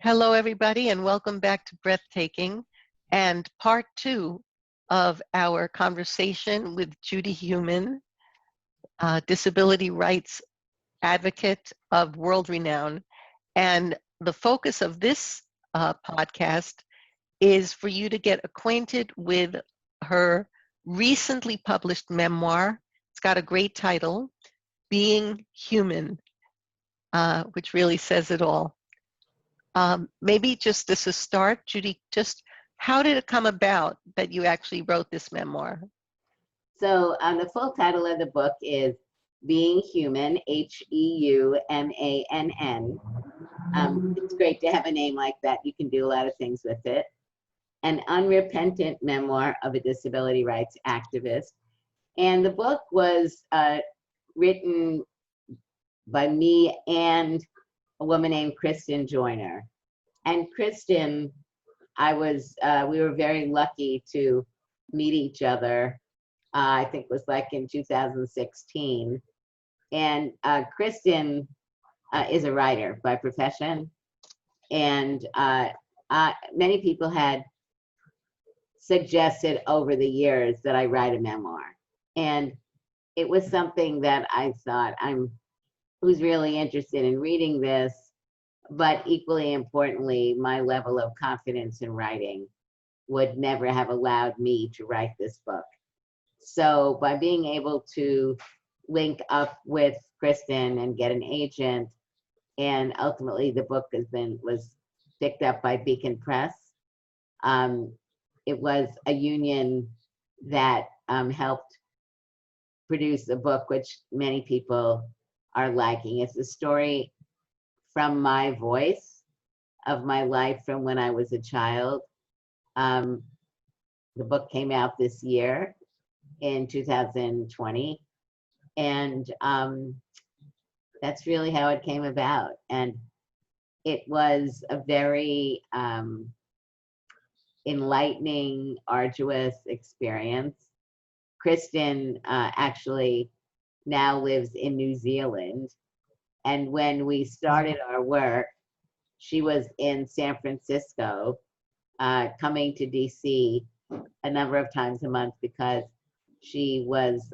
Hello, everybody, and welcome back to Breathtaking and part 2 of our conversation with Judy Heumann, disability rights advocate of world renown. And the focus of this podcast is for you to get acquainted with her recently published memoir. It's got a great title, Being Human, which really says it all. Maybe just as a start, Judy, just how did it come about that you actually wrote this memoir? So the full title of the book is Being Human, Heumann. It's great to have a name like that. You can do a lot of things with it. An unrepentant memoir of a disability rights activist. And the book was written by me and a woman named Kristen Joyner. And Kristen, we were very lucky to meet each other. I think it was like in 2016. And Kristen is a writer by profession. And many people had suggested over the years that I write a memoir. And it was something that I thought who's really interested in reading this, but equally importantly, my level of confidence in writing would never have allowed me to write this book. So by being able to link up with Kristen and get an agent, and ultimately the book was picked up by Beacon Press. It was a union that helped produce a book which many people are liking. It's a story from my voice of my life from when I was a child. The book came out this year in 2020. And that's really how it came about. And it was a very enlightening, arduous experience. Kristen actually now lives in New Zealand. And when we started our work, she was in San Francisco, coming to DC a number of times a month because she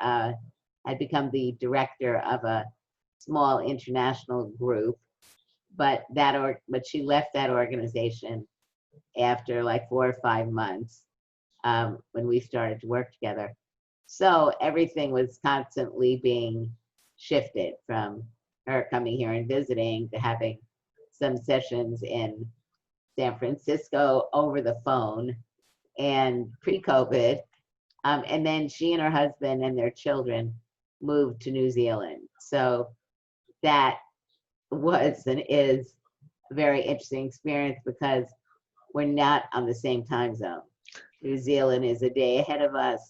had become the director of a small international group, but she left that organization after like 4 or 5 months when we started to work together. So everything was constantly being shifted from her coming here and visiting to having some sessions in San Francisco over the phone and pre-COVID. And then she and her husband and their children moved to New Zealand. So that was and is a very interesting experience because we're not on the same time zone. New Zealand is a day ahead of us,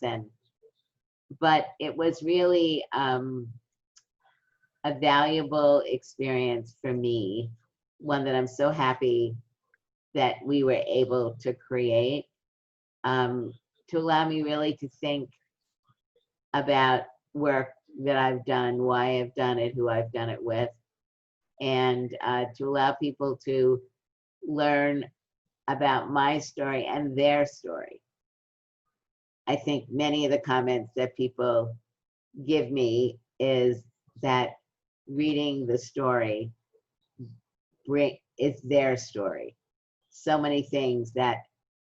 but it was really a valuable experience for me, one that I'm so happy that we were able to create, to allow me really to think about work that I've done, why I've done it, who I've done it with, and to allow people to learn about my story and their story. I think many of the comments that people give me is that reading the story is their story. So many things that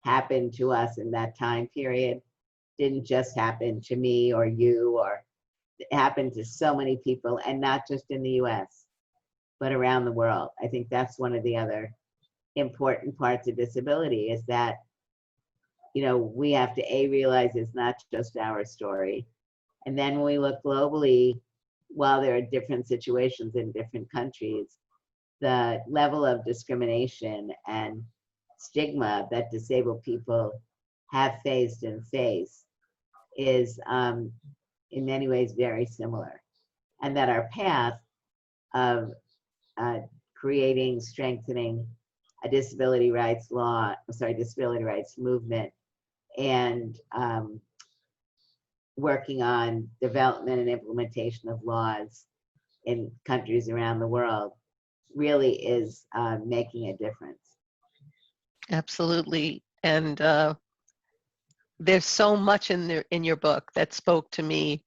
happened to us in that time period didn't just happen to me or you, or it happened to so many people, and not just in the US, but around the world. I think that's one of the other important parts of disability is that, we have to realize it's not just our story. And then when we look globally, while there are different situations in different countries, the level of discrimination and stigma that disabled people have faced and face is in many ways very similar. And that our path of creating, strengthening a disability rights movement and working on development and implementation of laws in countries around the world really is making a difference. Absolutely. And there's so much in there in your book that spoke to me.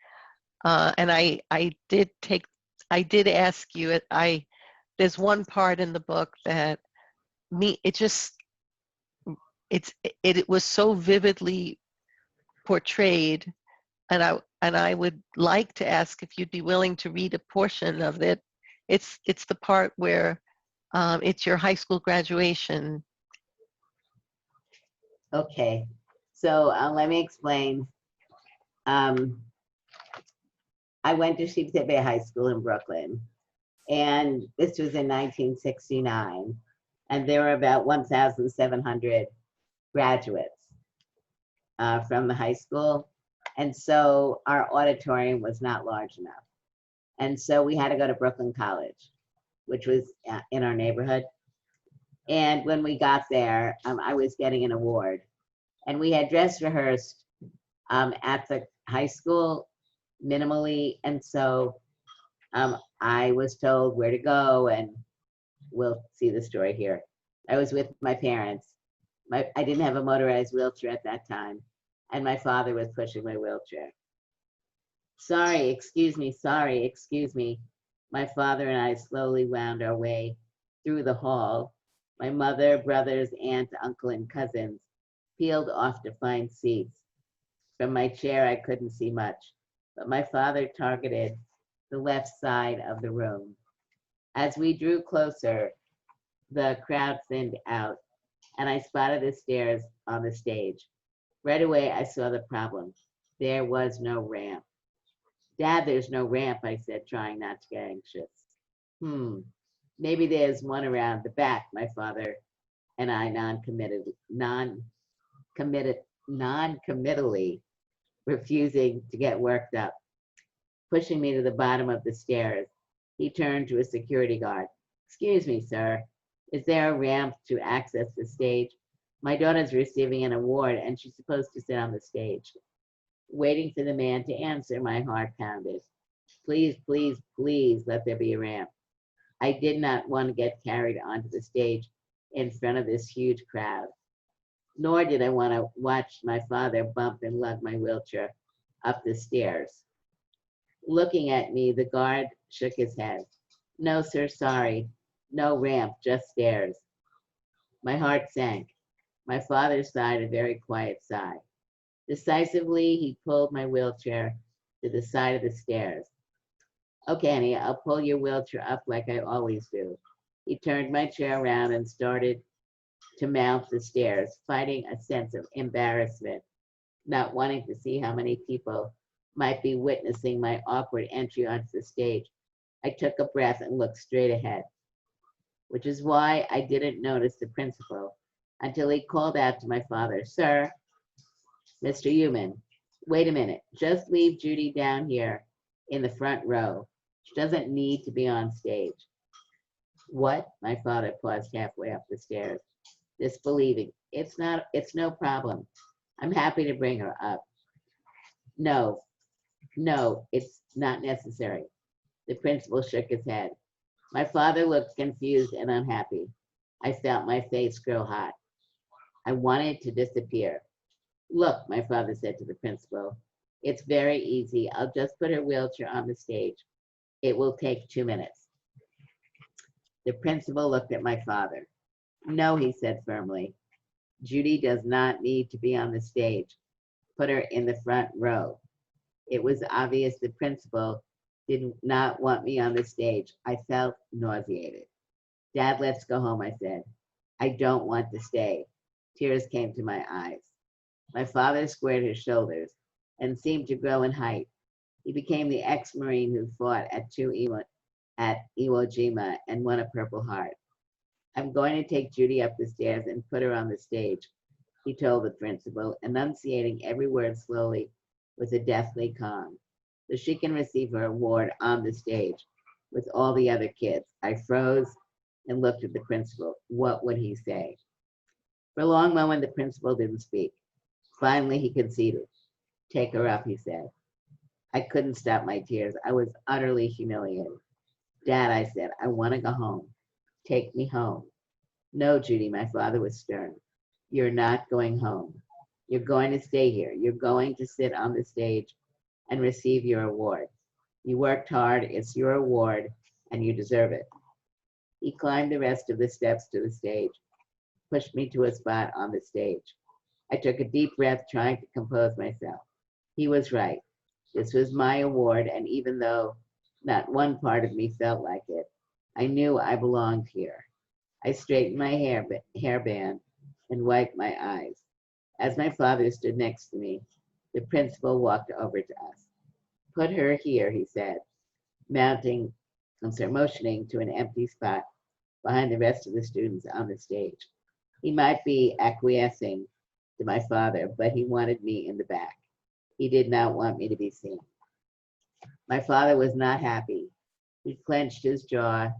And I did ask you. There's one part in the book that it just it was so vividly portrayed, and I would like to ask if you'd be willing to read a portion of it. It's the part where it's your high school graduation. Okay, so let me explain. Um, I went to Sheepshead Bay High School in Brooklyn, and this was in 1969, and there were about 1,700 graduates from the high school, and so our auditorium was not large enough, and so we had to go to Brooklyn College, which was in our neighborhood. And when we got there, I was getting an award, and we had dress rehearsed at the high school minimally, and so I was told where to go, and we'll see the story here. I was with my parents. I didn't have a motorized wheelchair at that time, and my father was pushing my wheelchair. Sorry, excuse me, sorry, excuse me. My father and I slowly wound our way through the hall. My mother, brothers, aunt, uncle, and cousins peeled off to find seats. From my chair, I couldn't see much, but my father targeted the left side of the room. As we drew closer, the crowd thinned out, and I spotted the stairs on the stage. Right away, I saw the problem. There was no ramp. Dad, there's no ramp, I said, trying not to get anxious. Maybe there's one around the back, my father and I non-committally refusing to get worked up. Pushing me to the bottom of the stairs, he turned to a security guard. Excuse me, sir, is there a ramp to access the stage? My daughter's receiving an award and she's supposed to sit on the stage. Waiting for the man to answer, my heart pounded. Please, please, please let there be a ramp. I did not want to get carried onto the stage in front of this huge crowd, nor did I want to watch my father bump and lug my wheelchair up the stairs. Looking at me, the guard shook his head. No, sir, sorry. No ramp, just stairs. My heart sank. My father sighed a very quiet sigh. Decisively, he pulled my wheelchair to the side of the stairs. Okay, Annie, I'll pull your wheelchair up like I always do. He turned my chair around and started to mount the stairs, fighting a sense of embarrassment, not wanting to see how many people might be witnessing my awkward entry onto the stage. I took a breath and looked straight ahead, which is why I didn't notice the principal until he called out to my father, Sir, Mr. Heumann, wait a minute, just leave Judy down here in the front row. She doesn't need to be on stage. What? My father paused halfway up the stairs, disbelieving. It's no problem. I'm happy to bring her up. No, it's not necessary. The principal shook his head. My father looked confused and unhappy. I felt my face grow hot. I wanted to disappear. Look, my father said to the principal, it's very easy. I'll just put her wheelchair on the stage. It will take 2 minutes. The principal looked at my father. No, he said firmly. Judy does not need to be on the stage. Put her in the front row. It was obvious the principal did not want me on the stage. I felt nauseated. Dad, let's go home, I said. I don't want to stay. Tears came to my eyes. My father squared his shoulders and seemed to grow in height. He became the ex-Marine who fought at Iwo Jima and won a Purple Heart. I'm going to take Judy up the stairs and put her on the stage, he told the principal, enunciating every word slowly with a deathly calm, so she can receive her award on the stage with all the other kids. I froze and looked at the principal. What would he say? For a long moment, the principal didn't speak. Finally, he conceded. Take her up, he said. I couldn't stop my tears. I was utterly humiliated. Dad, I said, I want to go home. Take me home. No, Judy, my father was stern. You're not going home. You're going to stay here. You're going to sit on the stage and receive your award. You worked hard, it's your award, and you deserve it. He climbed the rest of the steps to the stage, pushed me to a spot on the stage. I took a deep breath, trying to compose myself. He was right. This was my award, and even though not one part of me felt like it, I knew I belonged here. I straightened my hairband and wiped my eyes. As my father stood next to me, the principal walked over to us. Put her here, he said, motioning to an empty spot behind the rest of the students on the stage. He might be acquiescing to my father, but he wanted me in the back. He did not want me to be seen. My father was not happy. He clenched his jaw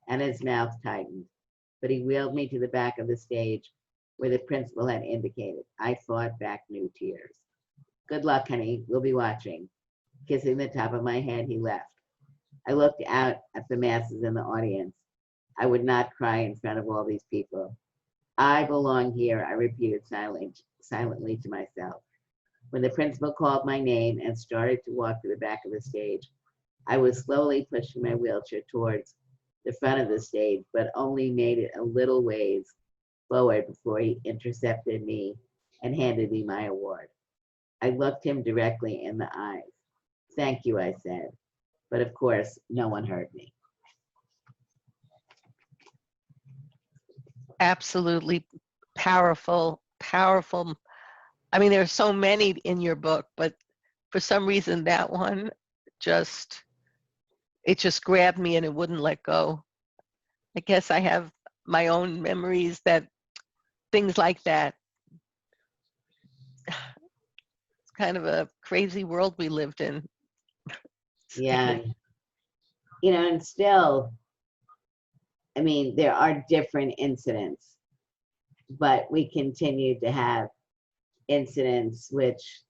and his mouth tightened, but he wheeled me to the back of the stage where the principal had indicated. I fought back new tears. Good luck, honey. We'll be watching. Kissing the top of my head, he left. I looked out at the masses in the audience. I would not cry in front of all these people. I belong here, I repeated silently to myself. When the principal called my name and started to walk to the back of the stage, I was slowly pushing my wheelchair towards the front of the stage, but only made it a little ways forward before he intercepted me and handed me my award. I looked him directly in the eyes. Thank you, I said. But of course, no one heard me. Absolutely powerful, powerful. I mean, there are so many in your book, but for some reason that one it just grabbed me and it wouldn't let go. I guess I have my own memories that things like that. It's kind of a crazy world we lived in. Yeah. You know, and still, I mean, there are different incidents, but we continue to have incidents which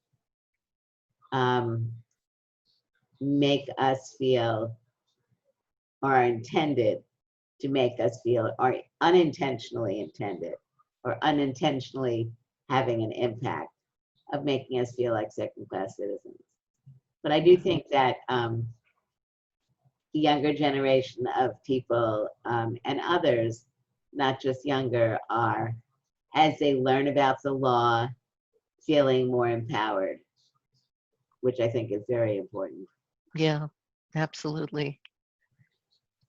make us feel, or are intended to make us feel, or unintentionally intended, or unintentionally having an impact of making us feel like second-class citizens. But I do think that the younger generation of people and others, not just younger, are, as they learn about the law, feeling more empowered, which I think is very important. Yeah, absolutely.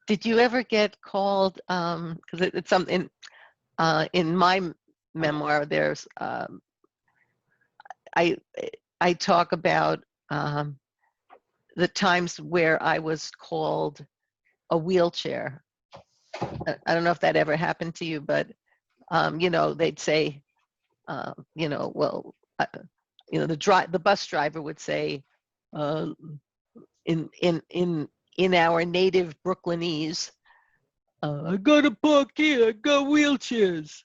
Did you ever get called, because it's something, in my memoir, there's, I talk about the times where I was called a wheelchair. I don't know if that ever happened to you, but you know, they'd say, you know, well, you know, the bus driver would say, in our native Brooklynese, I got a park here, I got wheelchairs.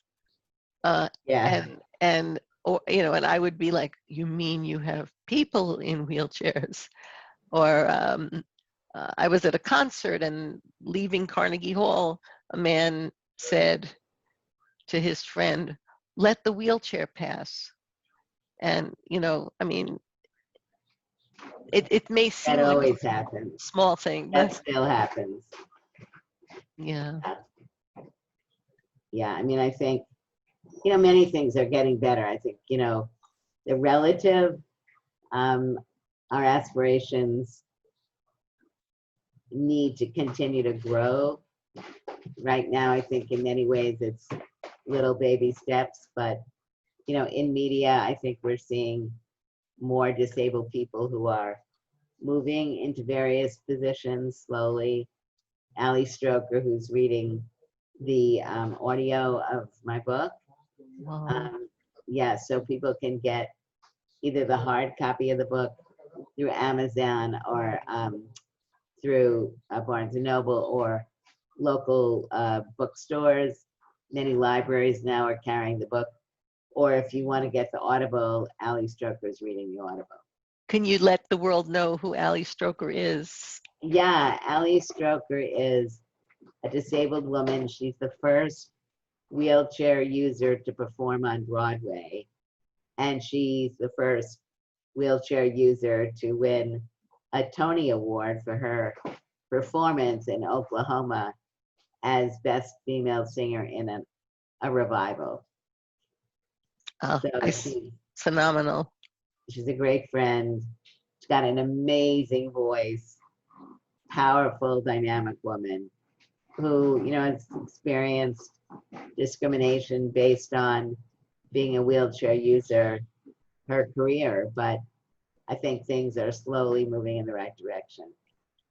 Yeah. And or you know, and I would be like, you mean you have people in wheelchairs? Or I was at a concert and leaving Carnegie Hall, a man said to his friend, let the wheelchair pass. And, you know, I mean, it may seem That like always a happens. small thing, That but still happens. yeah. Yeah, I mean, I think, you know, many things are getting better. I think, you know, the relative, our aspirations need to continue to grow. Right now, I think in many ways it's little baby steps, but, you know, in media, I think we're seeing more disabled people who are moving into various positions slowly. Ali Stroker, who's reading the audio of my book. Wow. Yeah, so people can get either the hard copy of the book through Amazon or through Barnes and Noble or local bookstores. Many libraries now are carrying the book. Or if you want to get the Audible, Ali Stroker is reading the Audible. Can you let the world know who Ali Stroker is? Yeah, Ali Stroker is a disabled woman. She's the first wheelchair user to perform on Broadway, and she's the first wheelchair user to win a Tony Award for her performance in Oklahoma as Best Female Singer in a revival. Oh, So phenomenal. she's a great friend. She's got an amazing voice, powerful, dynamic woman who, has experienced discrimination based on being a wheelchair user her career, but I think things are slowly moving in the right direction.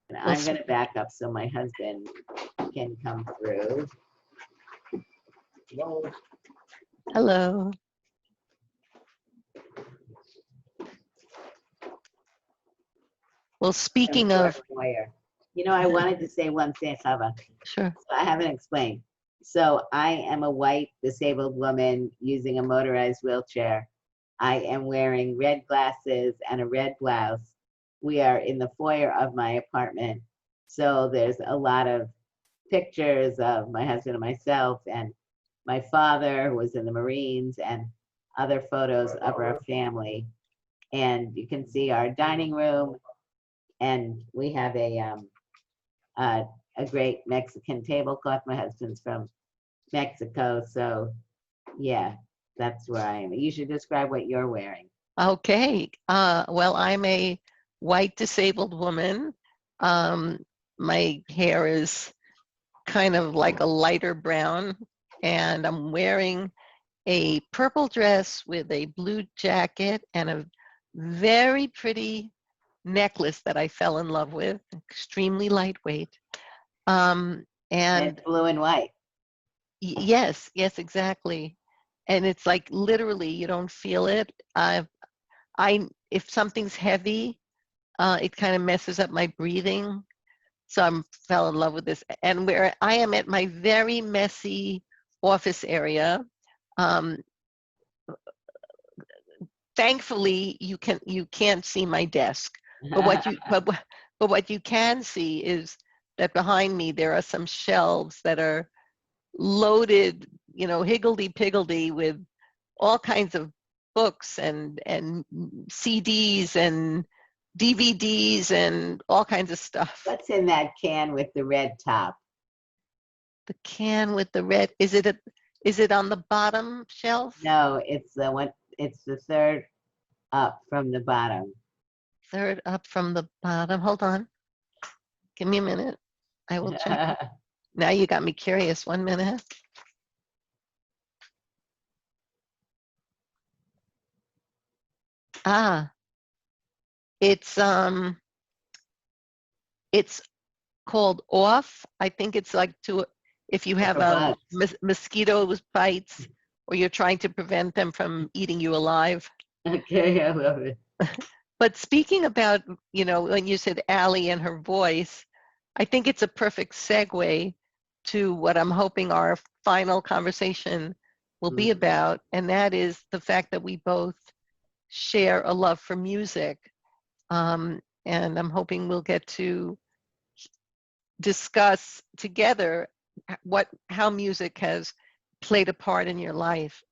And Well, I'm going to back up so my husband can come through. Hello. hello. Well, speaking of, Lawyer. I wanted to say one thing, Chava. sure. I haven't explained. So I am a white disabled woman using a motorized wheelchair. I am wearing red glasses and a red blouse. We are in the foyer of my apartment. So there's a lot of pictures of my husband and myself and my father, who was in the Marines, and other photos of our family. And you can see our dining room, and we have a great Mexican tablecloth. My husband's from Mexico, so yeah, that's where I am. You should describe what you're wearing. Okay. Well, I'm a white disabled woman. My hair is kind of like a lighter brown, and I'm wearing a purple dress with a blue jacket and a very pretty necklace that I fell in love with, extremely lightweight. And It's blue and white. yes, exactly. And it's like literally you don't feel it. If something's heavy, it kind of messes up my breathing. So I fell in love with this. And where I am at my very messy office area, thankfully you can't see my desk. But what you can see is that behind me there are some shelves that are loaded, higgledy-piggledy with all kinds of books and CDs and DVDs and all kinds of stuff. What's in that can with the red top? The can with the red, is it on the bottom shelf? No, it's the one. It's the third up from the bottom. Third up from the bottom. Hold on. Give me a minute. I will check. Now you got me curious. 1 minute. It's called Off. I think it's like if you have mosquito bites or you're trying to prevent them from eating you alive. Okay, I love it. But speaking about, when you said Allie and her voice, I think it's a perfect segue to what I'm hoping our final conversation will be about, and that is the fact that we both share a love for music. And I'm hoping we'll get to discuss together how music has played a part in your life.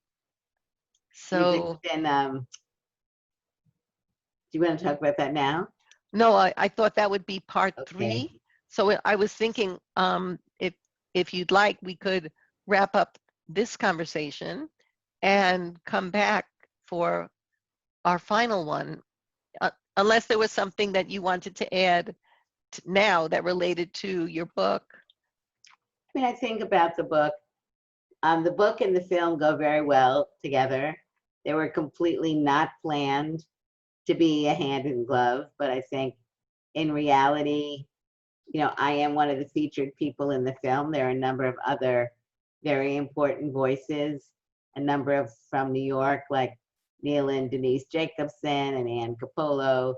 So, do you want to talk about that now? No, I thought that would be part 3. So I was thinking, if you'd like, we could wrap up this conversation and come back for our final one, unless there was something that you wanted to add now that related to your book. I think about the book. The book and the film go very well together. They were completely not planned to be a hand in glove, but I think in reality, I am one of the featured people in the film. There are a number of other very important voices, a number of from New York, like Neil and Denise Jacobson and Ann Capolo,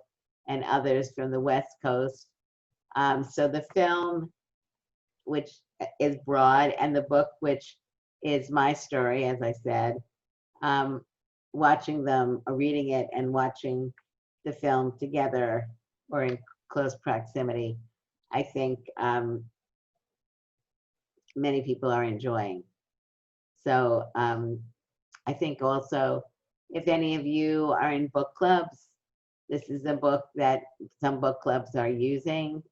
and others from the West Coast. So the film, which is broad, and the book, which is my story, as I said, watching them, reading it and watching the film together or in close proximity, I think many people are enjoying. So I think also, if any of you are in book clubs, this is a book that some book clubs are using.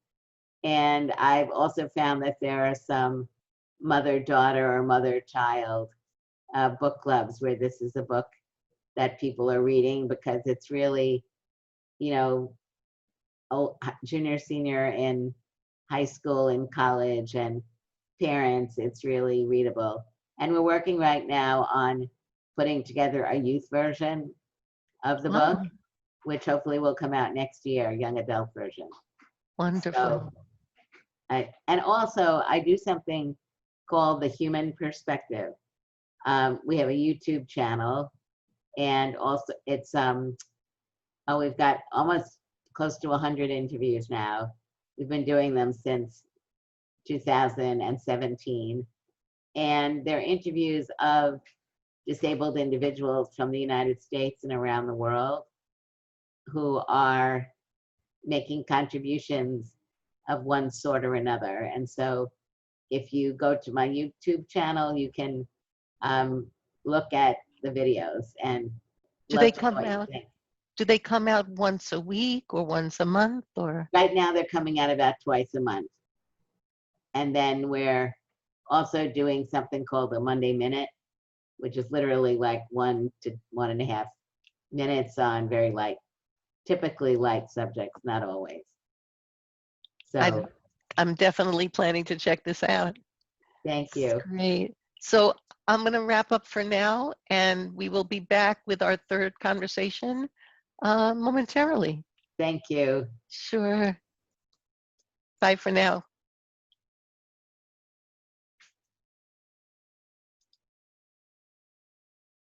And I've also found that there are some mother-daughter or mother-child book clubs where this is a book that people are reading, because it's really, you know, junior, senior in high school and college and parents, it's really readable. And we're working right now on putting together a youth version of the book, Oh, which hopefully will come out next year, young adult version. wonderful. So, and also I do something called the Human Perspective. We have a YouTube channel, and also it's we've got almost close to 100 interviews now. We've been doing them since 2017, and they're interviews of disabled individuals from the United States and around the world who are making contributions of one sort or another. And so if you go to my YouTube channel, you can look at the videos and Do let they us know come what you out? think. Do they come out once a week or once a month or? Right now, they're coming out about twice a month. And then we're also doing something called the Monday Minute, which is literally like 1 to 1.5 minutes on very light, typically light subjects, not always. I'm So I'm definitely planning to check this out. thank It's you. great. So I'm going to wrap up for now, and we will be back with our third conversation momentarily. Thank you. Sure. Bye for now.